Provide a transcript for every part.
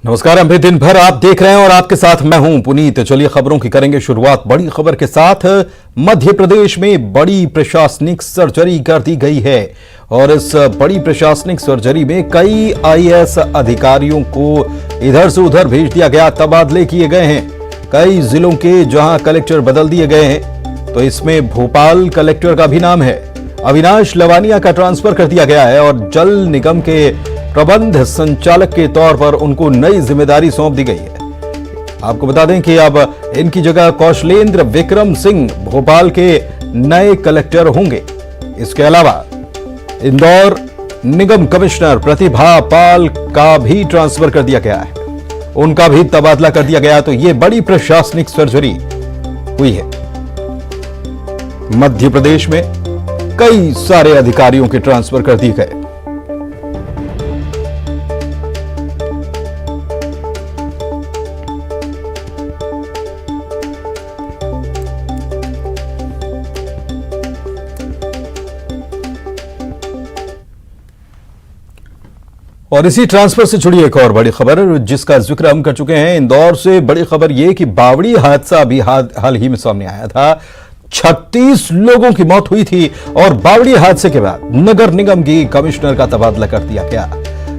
नमस्कार, अभी दिन भर आप देख रहे हैं और आपके साथ मैं हूं पुनीत। चलिए खबरों की करेंगे शुरुआत बड़ी खबर के साथ। मध्य प्रदेश में बड़ी प्रशासनिक सर्जरी कर दी गई है और इस बड़ी प्रशासनिक सर्जरी में कई आईएएस अधिकारियों को इधर से उधर भेज दिया गया, तबादले किए गए हैं। कई जिलों के जहां कलेक्टर बदल दिए गए हैं, तो इसमें भोपाल कलेक्टर का भी नाम है। अविनाश लवानिया का ट्रांसफर कर दिया गया है और जल निगम के प्रबंध संचालक के तौर पर उनको नई जिम्मेदारी सौंप दी गई है। आपको बता दें कि अब इनकी जगह कौशलेंद्र विक्रम सिंह भोपाल के नए कलेक्टर होंगे। इसके अलावा इंदौर निगम कमिश्नर प्रतिभा पाल का भी ट्रांसफर कर दिया गया है, उनका भी तबादला कर दिया गया। तो यह बड़ी प्रशासनिक सर्जरी हुई है। मध्य प्रदेश में कई सारे अधिकारियों के ट्रांसफर कर दिए गए। और इसी ट्रांसफर से जुड़ी एक और बड़ी खबर जिसका जिक्र हम कर चुके हैं। इंदौर से बड़ी खबर यह कि बावड़ी हादसा अभी हाल ही में सामने आया था। 36 लोगों की मौत हुई थी और बावड़ी हादसे के बाद नगर निगम की कमिश्नर का तबादला कर दिया गया।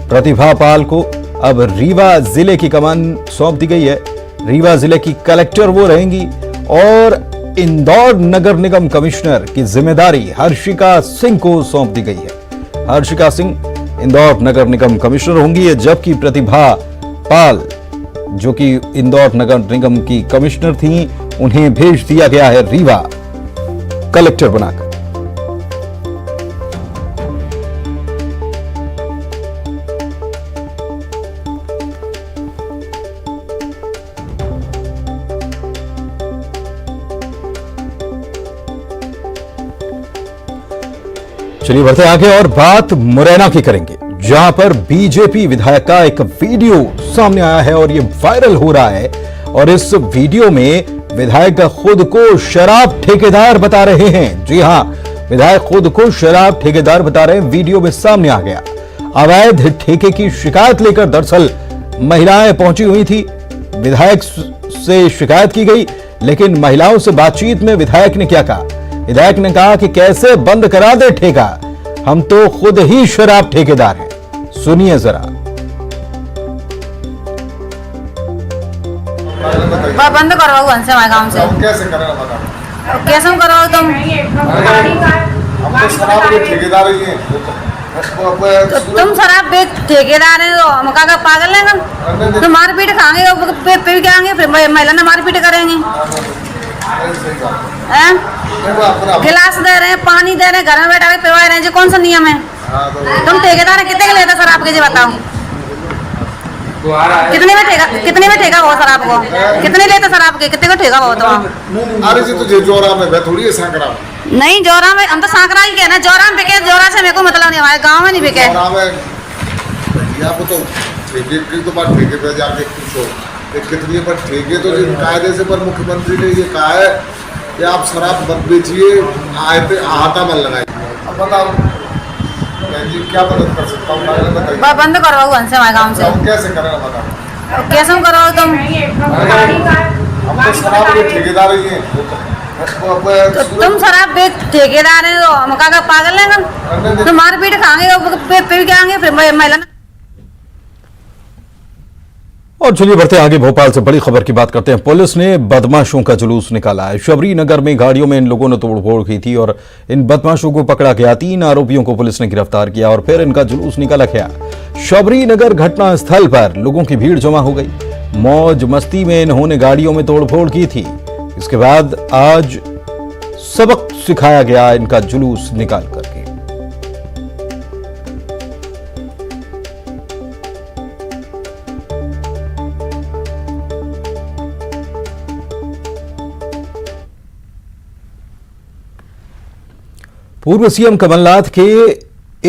प्रतिभा पाल को अब रीवा जिले की कमान सौंप दी गई है। रीवा जिले की कलेक्टर वो रहेंगी और इंदौर नगर निगम कमिश्नर की जिम्मेदारी हर्षिका सिंह को सौंप दी गई है। हर्षिका सिंह इंदौर नगर निगम कमिश्नर होंगी, जबकि प्रतिभा पाल जो कि इंदौर नगर निगम की कमिश्नर थी, उन्हें भेज दिया गया है रीवा कलेक्टर बनाकर। चलिए बढ़ते आगे और बात मुरैना की करेंगे, जहां पर बीजेपी विधायक का एक वीडियो सामने आया है और यह वायरल हो रहा है। और इस वीडियो में विधायक खुद को शराब ठेकेदार बता रहे हैं। जी हां, विधायक खुद को शराब ठेकेदार बता रहे हैं। वीडियो में सामने आ गया। अवैध ठेके की शिकायत लेकर दरअसल महिलाएं पहुंची हुई थी। विधायक से शिकायत की गई, लेकिन महिलाओं से बातचीत में विधायक ने क्या कहा? विधायक ने कहा कि कैसे बंद करा दे ठेका, हम तो खुद ही शराब ठेकेदार हैं। सुनिए जरा। बंद करवाओ हमसे, हमारे गाँव से। कैसे करना कैसे करवाओ तुम? शराब के ठेकेदार ही हैं। तो तुम शराब बेच ठेकेदार है, तो हम क्या पागल है? तो मारपीट खाएंगे, पे क्या आएंगे, फिर महिला ने मारपीट करेंगे। गिलास दे रहे हैं, पानी दे रहे हैं, घर में बैठा के पिवा रहे हैं, जो कौन सा नियम है? तुम ठेकेदार है, कितने के लेते शराब के? जी बताओ, कितने में ठेका हो शराब को? कितने लेते शराब के? कितने को ठेका हो? तो अरे जी तुझे जोरा में थोड़ी है सांकरा नहीं, जोरा में हम तो सांकरा ही कहना। जोरा में बिके, जोरा से मेरे को मतलब नहीं, हमारे गाँव में नहीं बिके। तो ठेके की तो बात ठेके पे जाके पूछो कितनी पर ठेके। तो कायदे से पर मुख्यमंत्री ने ये कहा है कि आप शराब मत बेचिए, आहता मत लगाइए। अब बताओ जी क्या मदद कर सकता हूँ? बंद करवाओ हमसे, हमारे गाँव से। कैसे करना बताओ? कैसे करवाओ तुम? हम तो शराब के ठेकेदार ही हैं। तो तुम शराब बेच ठेकेदार है, तो हम क्या पागल है? तो मारपीट खाएंगे, पे क्या आएंगे, फिर महिला। और चलिए बढ़ते आगे, भोपाल से बड़ी खबर की बात करते हैं। पुलिस ने बदमाशों का जुलूस निकाला है। शबरी नगर में गाड़ियों में इन लोगों ने तोड़फोड़ की थी और इन बदमाशों को पकड़ा गया। 3 आरोपियों को पुलिस ने गिरफ्तार किया और फिर इनका जुलूस निकाला गया। शबरी नगर घटना स्थल पर लोगों की भीड़ जमा हो गई। मौज मस्ती में इन्होंने गाड़ियों में तोड़फोड़ की थी। इसके बाद आज सबक सिखाया गया इनका जुलूस निकाल करके। पूर्व सीएम कमलनाथ के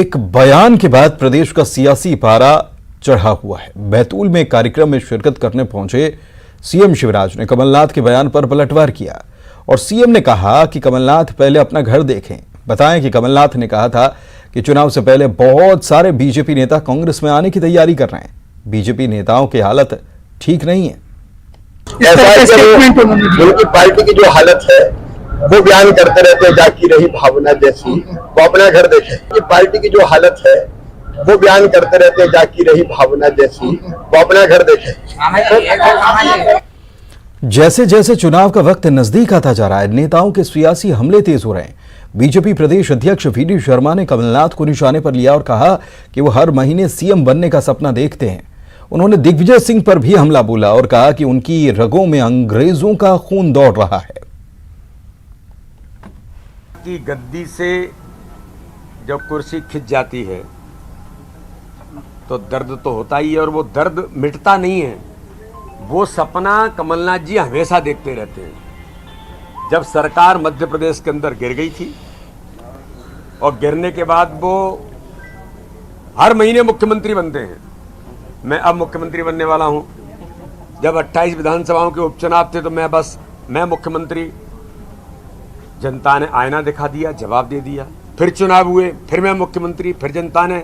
एक बयान के बाद प्रदेश का सियासी पारा चढ़ा हुआ है। बैतूल में कार्यक्रम में शिरकत करने पहुंचे सीएम शिवराज ने कमलनाथ के बयान पर पलटवार किया और सीएम ने कहा कि कमलनाथ पहले अपना घर देखें। बताएं कि कमलनाथ ने कहा था कि चुनाव से पहले बहुत सारे बीजेपी नेता कांग्रेस में आने की तैयारी कर रहे हैं। बीजेपी नेताओं की हालत ठीक नहीं है। उनकी पार्टी की जो हालत है वो बयान करते रहते हैं, जाकी रही भावना जैसी, वो अपना घर देखे। कि पार्टी की जो हालत है वो बयान करते रहते हैं, जाकी रही भावना जैसी, वो अपना घर देखे। जैसे जैसे चुनाव का वक्त नजदीक आता जा रहा है, नेताओं के सियासी हमले तेज हो रहे हैं। बीजेपी प्रदेश अध्यक्ष वी.डी. शर्मा ने कमलनाथ को निशाने पर लिया और कहा कि वो हर महीने सीएम बनने का सपना देखते हैं। उन्होंने दिग्विजय सिंह पर भी हमला बोला और कहा कि उनकी रगों में अंग्रेजों का खून दौड़ रहा है। की गद्दी से जब कुर्सी खिंच जाती है तो दर्द तो होता ही है, और वो दर्द मिटता नहीं है। वो सपना कमलनाथ जी हमेशा देखते रहते हैं। जब सरकार मध्य प्रदेश के अंदर गिर गई थी और गिरने के बाद वो हर महीने मुख्यमंत्री बनते हैं। मैं अब मुख्यमंत्री बनने वाला हूं। जब 28 विधानसभाओं के उपचुनाव थे तो मैं मुख्यमंत्री, जनता ने आईना दिखा दिया, जवाब दे दिया। फिर चुनाव हुए, फिर मैं मुख्यमंत्री, फिर जनता ने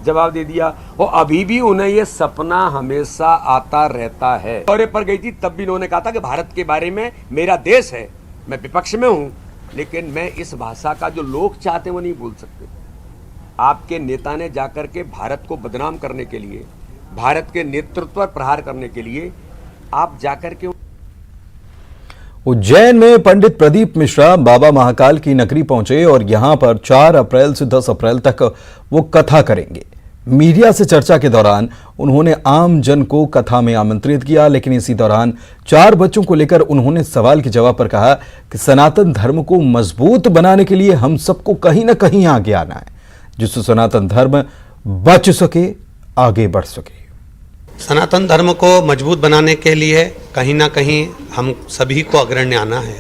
जवाब दे दिया। और अभी भी उन्हें ये सपना हमेशा आता रहता है। दौरे पर गई थी तब भी उन्होंने कहा था कि भारत के बारे में, मेरा देश है, मैं विपक्ष में हूं, लेकिन मैं इस भाषा का जो लोग चाहते हैं वो नहीं बोल सकते। आपके नेता ने जाकर के भारत को बदनाम करने के लिए, भारत के नेतृत्व पर प्रहार करने के लिए आप जाकर के उज्जैन में पंडित प्रदीप मिश्रा बाबा महाकाल की नगरी पहुंचे और यहां पर 4 अप्रैल से 10 अप्रैल तक वो कथा करेंगे। मीडिया से चर्चा के दौरान उन्होंने आम जन को कथा में आमंत्रित किया, लेकिन इसी दौरान 4 बच्चों को लेकर उन्होंने सवाल के जवाब पर कहा कि सनातन धर्म को मजबूत बनाने के लिए हम सबको कहीं ना कहीं आगे आना है, जिससे सनातन धर्म बच सके, आगे बढ़ सके। सनातन धर्म को मजबूत बनाने के लिए कहीं ना कहीं हम सभी को अग्रण्य आना है,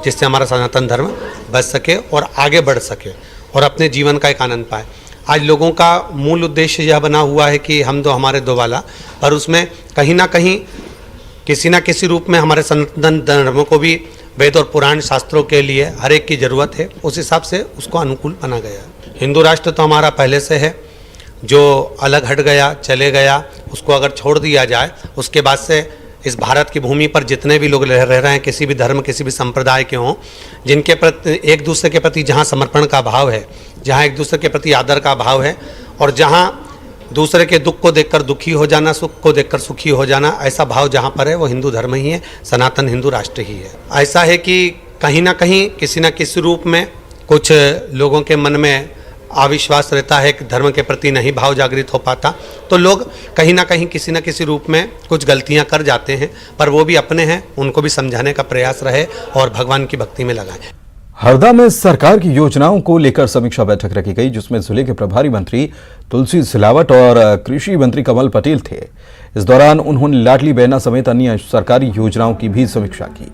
जिससे हमारा सनातन धर्म बच सके और आगे बढ़ सके और अपने जीवन का एक आनंद पाए। आज लोगों का मूल उद्देश्य यह बना हुआ है कि हम दो हमारे दो वाला, पर उसमें कहीं ना कहीं किसी ना किसी रूप में हमारे सनातन धर्म को भी वेद और पुराण शास्त्रों के लिए हर एक की ज़रूरत है। उस हिसाब से उसको अनुकूल बना गया। हिंदू राष्ट्र तो हमारा पहले से है, जो अलग हट गया, चले गया, उसको अगर छोड़ दिया जाए, उसके बाद से इस भारत की भूमि पर जितने भी लोग रह रहे हैं, किसी भी धर्म, किसी भी संप्रदाय के हों, जिनके प्रति एक दूसरे के प्रति जहाँ समर्पण का भाव है, जहाँ एक दूसरे के प्रति आदर का भाव है, और जहाँ दूसरे के दुख को देखकर दुखी हो जाना, सुख को देखकर सुखी हो जाना, ऐसा भाव जहाँ पर है वो हिंदू धर्म ही है, सनातन हिंदू राष्ट्र ही है। ऐसा है कि कहीं ना कहीं किसी न किसी रूप में कुछ लोगों के मन में अविश्वास रहता है कि धर्म के प्रति नहीं भाव जागृत हो पाता, तो लोग कहीं ना कहीं किसी न किसी रूप में कुछ गलतियां कर जाते हैं, पर वो भी अपने हैं, उनको भी समझाने का प्रयास रहे और भगवान की भक्ति में लगाएं। हरदा में सरकार की योजनाओं को लेकर समीक्षा बैठक रखी गई, जिसमें जिले के प्रभारी मंत्री तुलसी सिलावट और कृषि मंत्री कमल पटेल थे। इस दौरान उन्होंने लाडली बहना समेत अन्य सरकारी योजनाओं की भी समीक्षा की।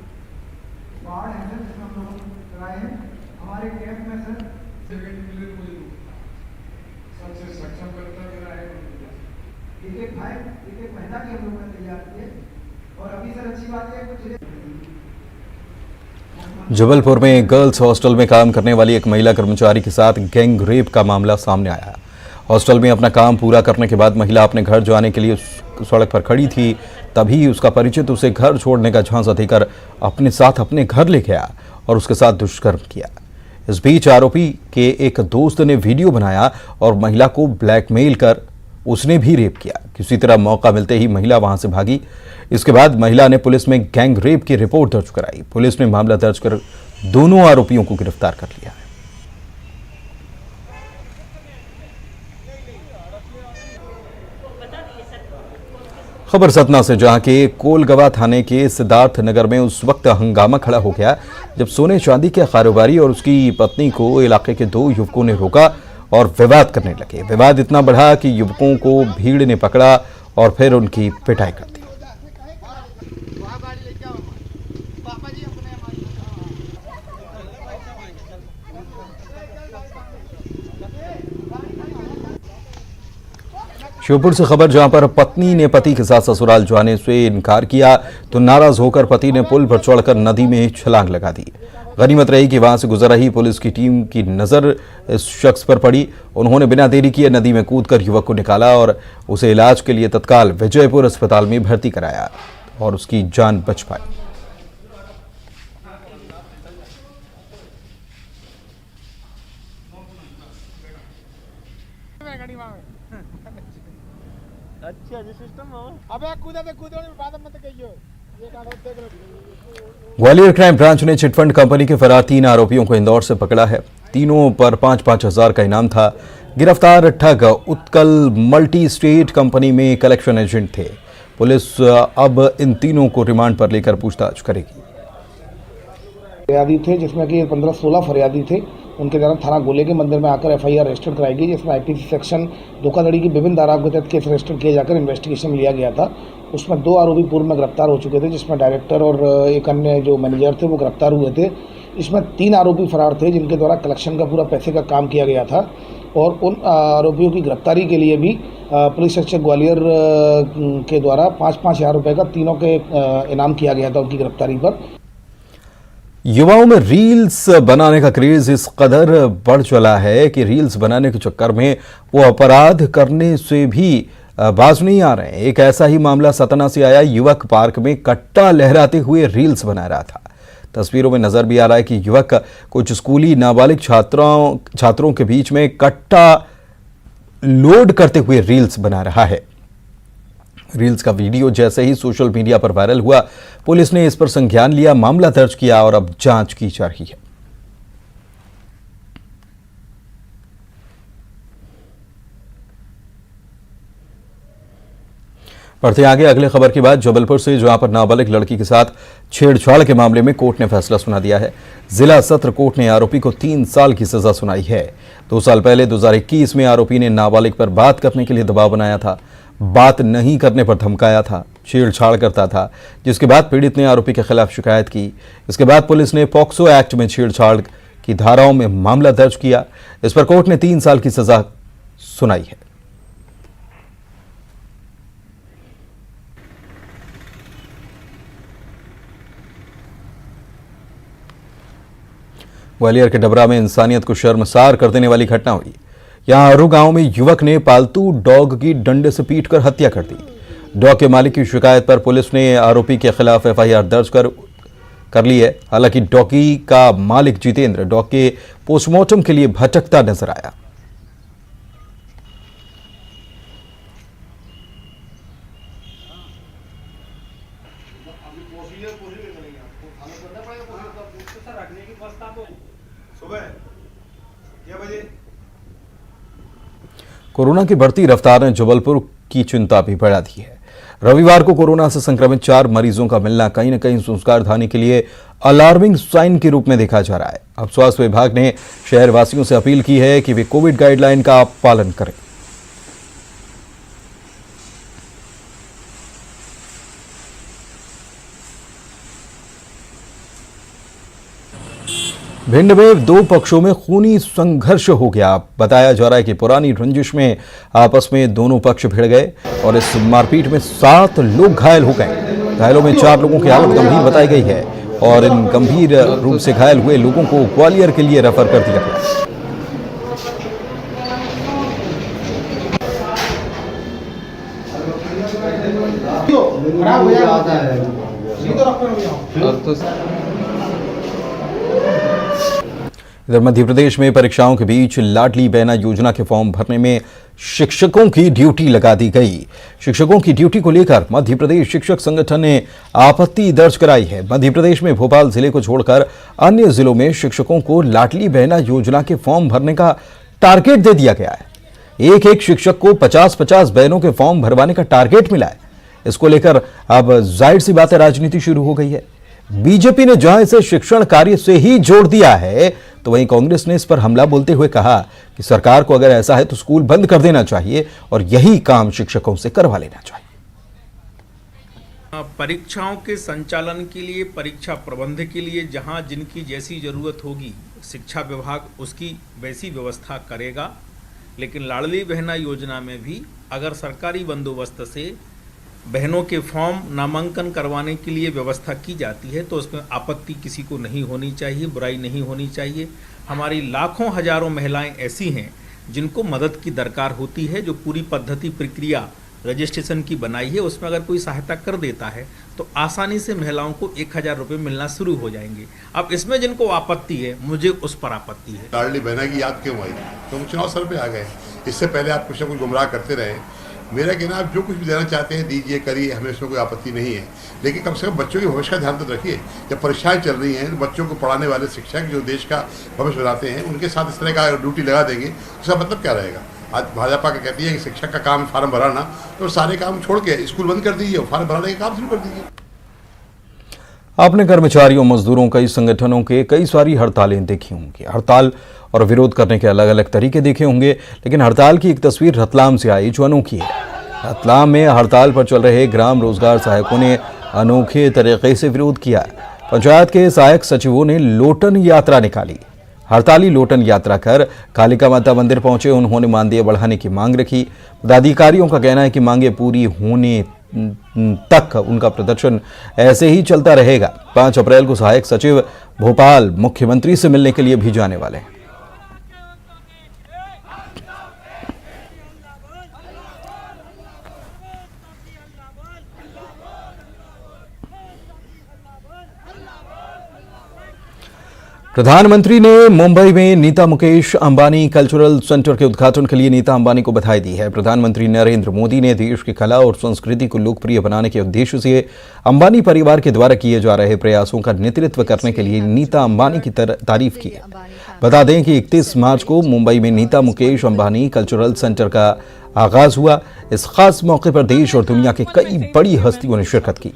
जबलपुर में गर्ल्स हॉस्टल में काम करने वाली एक महिला कर्मचारी के साथ गैंग रेप का मामला सामने आया। हॉस्टल में अपना काम पूरा करने के बाद महिला अपने घर जाने के लिए सड़क पर खड़ी थी, तभी उसका परिचित उसे घर छोड़ने का झांसा देकर अपने साथ अपने घर ले गया और उसके साथ दुष्कर्म किया। इस बीच आरोपी के एक दोस्त ने वीडियो बनाया और महिला को ब्लैकमेल कर उसने भी रेप किया। किसी तरह मौका मिलते ही महिला वहां से भागी। इसके बाद महिला ने पुलिस में गैंग रेप की रिपोर्ट दर्ज कराई। पुलिस ने मामला दर्ज कर दोनों आरोपियों को गिरफ्तार कर लिया है। खबर सतना से, जहां के कोलगवा थाने के सिद्धार्थ नगर में उस वक्त हंगामा खड़ा हो गया जब सोने चांदी के कारोबारी और उसकी पत्नी को इलाके के 2 युवकों ने रोका और विवाद करने लगे। विवाद इतना बढ़ा कि युवकों को भीड़ ने पकड़ा और फिर उनकी पिटाई कर दी। श्योपुर से खबर, जहां पर पत्नी ने पति के साथ ससुराल जाने से इनकार किया तो नाराज होकर पति ने पुल पर चढ़कर नदी में छलांग लगा दी। गनीमत रही कि वहां से गुजर रही पुलिस की टीम की नजर इस शख्स पर पड़ी। उन्होंने बिना देरी किए नदी में कूदकर युवक को निकाला और उसे इलाज के लिए तत्काल विजयपुर अस्पताल में भर्ती कराया और उसकी जान बच पाई। ग्वालियर क्राइम ब्रांच ने चिटफंड कंपनी के फरार 3 आरोपियों को इंदौर से पकड़ा है। तीनों पर 5-5 हजार का इनाम था। गिरफ्तार ठग उत्कल मल्टी स्टेट कंपनी में कलेक्शन एजेंट थे। पुलिस अब इन तीनों को रिमांड पर लेकर पूछताछ करेगी। फरियादी थे जिसमें कि 15-16 फरियादी थे। उनके द्वारा थाना गोले के मंदिर में आकर एफआईआर रजिस्टर कराई गई, जिसमें आईपीसी सेक्शन धोखाधड़ी की विभिन्न धाराओं के तहत केस रजिस्टर किए जाकर इन्वेस्टिगेशन लिया गया था। उसमें 2 आरोपी पूर्व में गिरफ्तार हो चुके थे, जिसमें डायरेक्टर और एक अन्य जो मैनेजर थे वो गिरफ्तार हुए थे। इसमें 3 आरोपी फरार थे जिनके द्वारा कलेक्शन का पूरा पैसे का काम किया गया था और उन आरोपियों की गिरफ्तारी के लिए भी पुलिस अधीक्षक ग्वालियर के द्वारा 5-5 हजार रुपये का तीनों के इनाम किया गया था उनकी गिरफ्तारी पर। युवाओं में रील्स बनाने का क्रेज इस कदर बढ़ चला है कि रील्स बनाने के चक्कर में वो अपराध करने से भी बाज नहीं आ रहे हैं। एक ऐसा ही मामला सतना से आया। युवक पार्क में कट्टा लहराते हुए रील्स बना रहा था। तस्वीरों में नजर भी आ रहा है कि युवक कुछ स्कूली नाबालिग छात्रों के बीच में कट्टा लोड करते हुए रील्स बना रहा है। रील्स का वीडियो जैसे ही सोशल मीडिया पर वायरल हुआ, पुलिस ने इस पर संज्ञान लिया, मामला दर्ज किया और अब जांच की जा रही है। बढ़ते आगे अगले खबर की बात जबलपुर से, जहां पर नाबालिग लड़की के साथ छेड़छाड़ के मामले में कोर्ट ने फैसला सुना दिया है। जिला सत्र कोर्ट ने आरोपी को 3 साल की सजा सुनाई है। 2 साल पहले 2021 में आरोपी ने नाबालिग पर बात करने के लिए दबाव बनाया था, बात नहीं करने पर धमकाया था, छेड़छाड़ करता था, जिसके बाद पीड़ित ने आरोपी के खिलाफ शिकायत की। इसके बाद पुलिस ने पॉक्सो एक्ट में छेड़छाड़ की धाराओं में मामला दर्ज किया। इस पर कोर्ट ने 3 साल की सजा सुनाई है। ग्वालियर के डबरा में इंसानियत को शर्मसार कर देने वाली घटना हुई। यहां अरू गांव में युवक ने पालतू डॉग की डंडे से पीटकर हत्या कर दी। डॉग के मालिक की शिकायत पर पुलिस ने आरोपी के खिलाफ एफआईआर दर्ज कर ली है। हालांकि डॉगी का मालिक जितेंद्र डॉग के पोस्टमार्टम के लिए भटकता नजर आया। कोरोना की बढ़ती रफ्तार ने जबलपुर की चिंता भी बढ़ा दी है। रविवार को कोरोना से संक्रमित 4 मरीजों का मिलना कहीं न कहीं संस्कारधानी के लिए अलार्मिंग साइन के रूप में देखा जा रहा है। अब स्वास्थ्य विभाग ने शहरवासियों से अपील की है कि वे कोविड गाइडलाइन का पालन करें। भिंड में 2 पक्षों में खूनी संघर्ष हो गया। बताया जा रहा है कि पुरानी रंजिश में आपस में दोनों पक्ष भिड़ गए और इस मारपीट में 7 लोग घायल हो गए। घायलों में 4 लोगों की हालत गंभीर बताई गई है और इन गंभीर रूप से घायल हुए लोगों को ग्वालियर के लिए रेफर कर दिया गया। इधर मध्य प्रदेश में परीक्षाओं के बीच लाडली बहना योजना के फॉर्म भरने में शिक्षकों की ड्यूटी लगा दी गई। शिक्षकों की ड्यूटी को लेकर मध्य प्रदेश शिक्षक संगठन ने आपत्ति दर्ज कराई है। मध्य प्रदेश में भोपाल जिले को छोड़कर अन्य जिलों में शिक्षकों को लाडली बहना योजना के फॉर्म भरने का टारगेट दे दिया गया है। एक शिक्षक को 50-50 बहनों के फॉर्म भरवाने का टारगेट मिला है। इसको लेकर अब जाहिर सी बात है राजनीति शुरू हो गई है। बीजेपी ने जहां इसे शिक्षण कार्य से ही जोड़ दिया है, तो वहीं कांग्रेस ने इस पर हमला बोलते हुए कहा कि सरकार को अगर ऐसा है तो स्कूल बंद कर देना चाहिए और यही काम शिक्षकों से करवा लेना चाहिए। परीक्षाओं के संचालन के लिए, परीक्षा प्रबंध के लिए जहां जिनकी जैसी जरूरत होगी, शिक्षा विभाग उसकी वैसी व्यवस्था करेगा। लेकिन लाडली बहना योजना में भी अगर सरकारी बंदोबस्त से बहनों के फॉर्म नामांकन करवाने के लिए व्यवस्था की जाती है तो उसमें आपत्ति किसी को नहीं होनी चाहिए, बुराई नहीं होनी चाहिए। हमारी लाखों हजारों महिलाएं ऐसी हैं जिनको मदद की दरकार होती है। जो पूरी पद्धति प्रक्रिया रजिस्ट्रेशन की बनाई है उसमें अगर कोई सहायता कर देता है तो आसानी से महिलाओं को 1000 रुपये मिलना शुरू हो जाएंगे। अब इसमें जिनको आपत्ति है, मुझे उस पर आपत्ति है। लाडली बहना की याद क्यों आई? तो हम चुनाव सर पे आ गए। इससे पहले आप कुछ ना कुछ गुमराह करते रहे। मेरा कहना, आप जो कुछ भी देना चाहते हैं दीजिए, करिए, हमें इसमें कोई आपत्ति नहीं है, लेकिन कम से कम बच्चों के भविष्य का ध्यान तो रखिए। जब परीक्षाएं चल रही हैं, बच्चों को पढ़ाने वाले शिक्षक जो देश का भविष्य बनाते हैं, उनके साथ इस तरह का ड्यूटी लगा देंगे, उसका मतलब क्या रहेगा? आज भाजपा का कहती है कि शिक्षक का काम फार्म भराना, तो सारे काम छोड़ के स्कूल बंद कर दीजिए, फार्म भराने का काम शुरू कर दीजिए। आपने कर्मचारियों, मजदूरों, कई संगठनों के कई सारी हड़तालें देखी होंगी। हड़ताल और विरोध करने के अलग अलग तरीके देखे होंगे, लेकिन हड़ताल की एक तस्वीर रतलाम से आई जो अनोखी है। रतलाम में हड़ताल पर चल रहे ग्राम रोजगार सहायकों ने अनोखे तरीके से विरोध किया। पंचायत के सहायक सचिवों ने लोटन यात्रा निकाली। हड़ताली लोटन यात्रा कर कालिका माता मंदिर पहुंचे। उन्होंने मानदेय बढ़ाने की मांग रखी। पदाधिकारियों का कहना है कि मांगे पूरी होने तक उनका प्रदर्शन ऐसे ही चलता रहेगा। 5 अप्रैल को सहायक सचिव भोपाल मुख्यमंत्री से मिलने के लिए भी जाने वाले हैं। प्रधानमंत्री ने मुंबई में नीता मुकेश अंबानी कल्चरल सेंटर के उद्घाटन के लिए नीता अंबानी को बधाई दी है। प्रधानमंत्री नरेंद्र मोदी ने देश की कला और संस्कृति को लोकप्रिय बनाने के उद्देश्य से अंबानी परिवार के द्वारा किए जा रहे प्रयासों का नेतृत्व करने के लिए नीता अंबानी की तारीफ की है। बता दें कि 31 मार्च को मुंबई में नीता मुकेश अंबानी कल्चरल सेंटर का आगाज हुआ। इस खास मौके पर देश और दुनिया के कई बड़ी हस्तियों ने शिरकत की।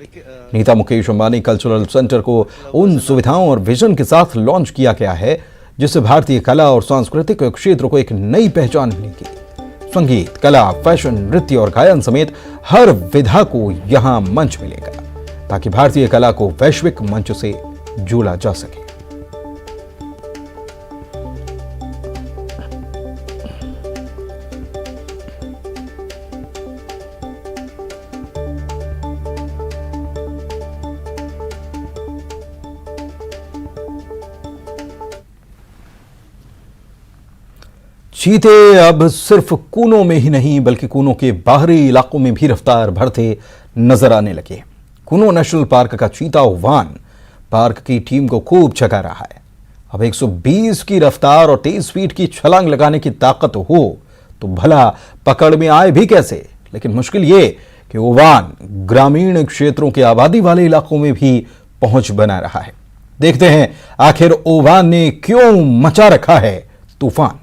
नीता मुकेश अंबानी कल्चरल सेंटर को उन सुविधाओं और विजन के साथ लॉन्च किया गया है जिससे भारतीय कला और सांस्कृतिक क्षेत्र को एक नई पहचान मिलेगी। संगीत, कला, फैशन, नृत्य और गायन समेत हर विधा को यहां मंच मिलेगा ताकि भारतीय कला को वैश्विक मंच से जोड़ा जा सके। चीते अब सिर्फ कूनों में ही नहीं बल्कि कूनों के बाहरी इलाकों में भी रफ्तार भरते नजर आने लगे। कूनो नेशनल पार्क का चीता ओवान पार्क की टीम को खूब छका रहा है। अब 120 की रफ्तार और 23 फीट की छलांग लगाने की ताकत हो तो भला पकड़ में आए भी कैसे। लेकिन मुश्किल ये कि ओवान ग्रामीण क्षेत्रों के आबादी वाले इलाकों में भी पहुंच बना रहा है। देखते हैं आखिर ओवान ने क्यों मचा रखा है तूफान।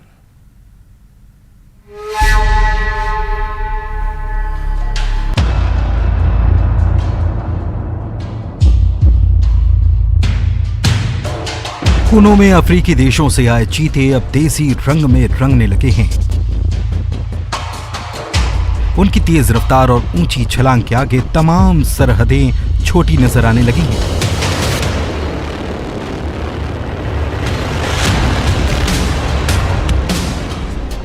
कूनो में अफ्रीकी देशों से आए चीते अब देसी रंग में रंगने लगे हैं। उनकी तेज रफ्तार और ऊंची छलांग के आगे तमाम सरहदें छोटी नजर आने लगी हैं।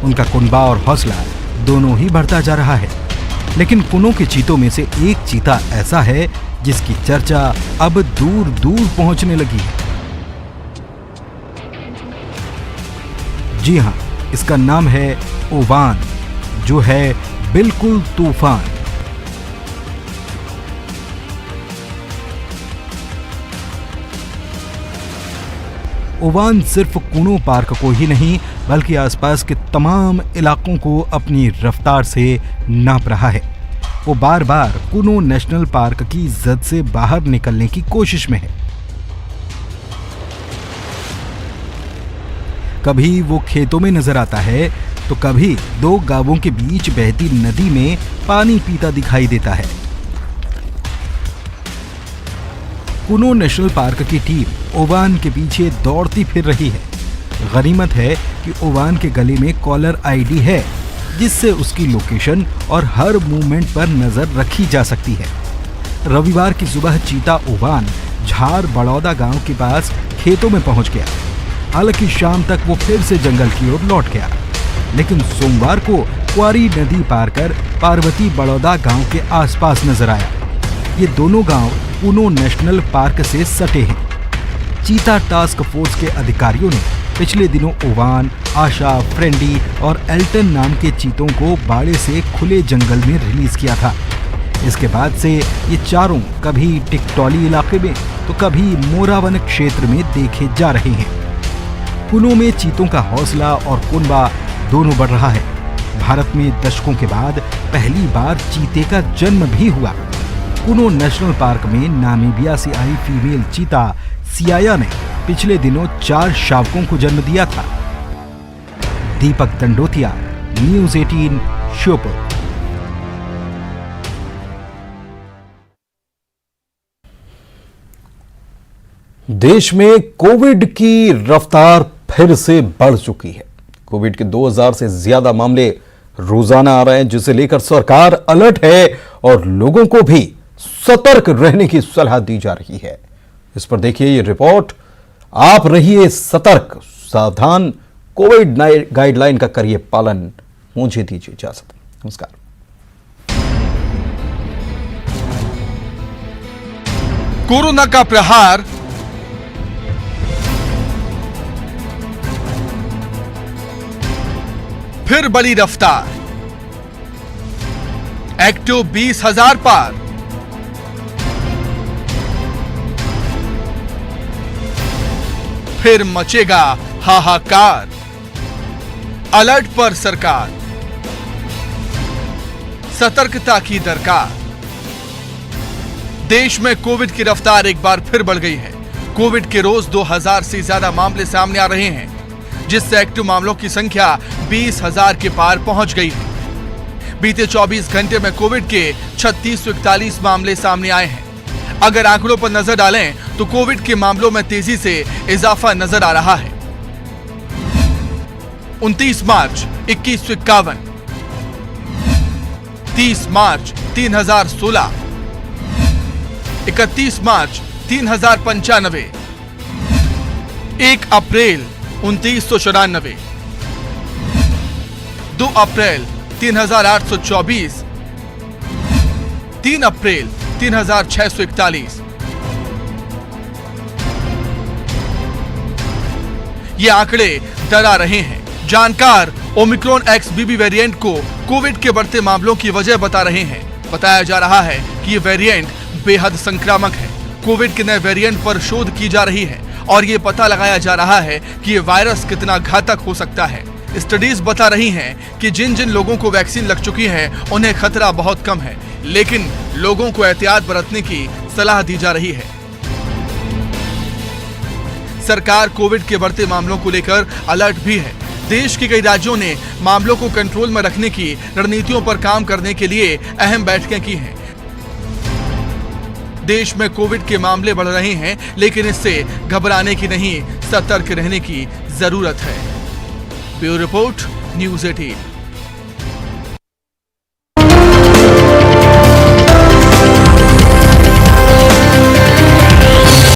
उनका कुनबा और हौसला दोनों ही बढ़ता जा रहा है। लेकिन कूनो के चीतों में से एक चीता ऐसा है जिसकी चर्चा अब दूर दूर पहुंचने लगी है। जी हां, इसका नाम है ओवान, जो है बिल्कुल तूफान। ओवान सिर्फ कूनो पार्क को ही नहीं बल्कि आसपास के तमाम इलाकों को अपनी रफ्तार से नाप रहा है। वो बार बार कूनो नेशनल पार्क की जद से बाहर निकलने की कोशिश में है। कभी वो खेतों में नजर आता है तो कभी 2 गांवों के बीच बहती नदी में पानी पीता दिखाई देता है। कूनो नेशनल पार्क की टीम ओवान के पीछे दौड़ती फिर रही है। गनीमत है कि ओवान के गले में कॉलर आईडी है जिससे उसकी लोकेशन और हर मूवमेंट पर नजर रखी जा सकती है। रविवार की सुबह चीता ओवान झार बड़ौदा गांव के पास खेतों में पहुंच गया। हालांकि शाम तक वो फिर से जंगल की ओर लौट गया, लेकिन सोमवार को क्वारी नदी पार कर पार्वती बड़ौदा गांव के आसपास नजर आया। ये दोनों गांव पुनो नेशनल पार्क से सटे हैं। चीता टास्क फोर्स के अधिकारियों ने पिछले दिनों ओवान, आशा, फ्रेंडी और एल्टन नाम के चीतों को बाड़े से खुले जंगल में रिलीज किया था। इसके बाद से ये चारों कभी टिकटौली इलाके में तो कभी मोरावन क्षेत्र में देखे जा रहे हैं। पुनो में चीतों का हौसला और कुनबा दोनों बढ़ रहा है। भारत में दशकों के बाद पहली बार चीते का जन्म भी हुआ। पुनो नेशनल पार्क में नामीबिया से आई फीमेल चीता सियाया ने पिछले दिनों 4 शावकों को जन्म दिया था। दीपक दंडोतिया, न्यूज़ 18, श्योपुर। देश में कोविड की रफ्तार फिर से बढ़ चुकी है। कोविड के 2000 से ज्यादा मामले रोजाना आ रहे हैं, जिसे लेकर सरकार अलर्ट है और लोगों को भी सतर्क रहने की सलाह दी जा रही है। इस पर देखिए ये रिपोर्ट। आप रहिए सतर्क, सावधान, कोविड गाइडलाइन का करिए पालन। मुझे दीजिए इजाजत। नमस्कार। कोरोना का प्रहार फिर बड़ी रफ्तार, एक्टिव 20,000 पार। फिर मचेगा हाहाकार, अलर्ट पर सरकार, सतर्कता की दरकार। देश में कोविड की रफ्तार एक बार फिर बढ़ गई है। कोविड के रोज 2000 से ज्यादा मामले सामने आ रहे हैं, जिससे एक्टिव मामलों की संख्या 20,000 के पार पहुंच गई है। बीते 24 घंटे में कोविड के 3641 मामले सामने आए हैं। अगर आंकड़ों पर नजर डालें तो कोविड के मामलों में तेजी से इजाफा नजर आ रहा है। 29 मार्च 2151, 30 मार्च 3016, 31 मार्च 3095, 1 अप्रैल 2994, 2 अप्रैल 3824, 3 अप्रैल 3641। ये आंकड़े डरा रहे हैं। जानकार ओमिक्रॉन XBB वेरिएंट को कोविड के बढ़ते मामलों की वजह बता रहे हैं। बताया जा रहा है कि ये वेरिएंट बेहद संक्रामक है। कोविड के नए वेरिएंट पर शोध की जा रही है और ये पता लगाया जा रहा है कि ये वायरस कितना घातक हो सकता है। स्टडीज बता रही हैं कि जिन जिन लोगों को वैक्सीन लग चुकी है उन्हें खतरा बहुत कम है, लेकिन लोगों को एहतियात बरतने की सलाह दी जा रही है। सरकार कोविड के बढ़ते मामलों को लेकर अलर्ट भी है। देश के कई राज्यों ने मामलों को कंट्रोल में रखने की रणनीतियों पर काम करने के लिए अहम बैठकें की हैं। देश में कोविड के मामले बढ़ रहे हैं, लेकिन इससे घबराने की नहीं, सतर्क रहने की जरूरत है। Bureau report, news 18।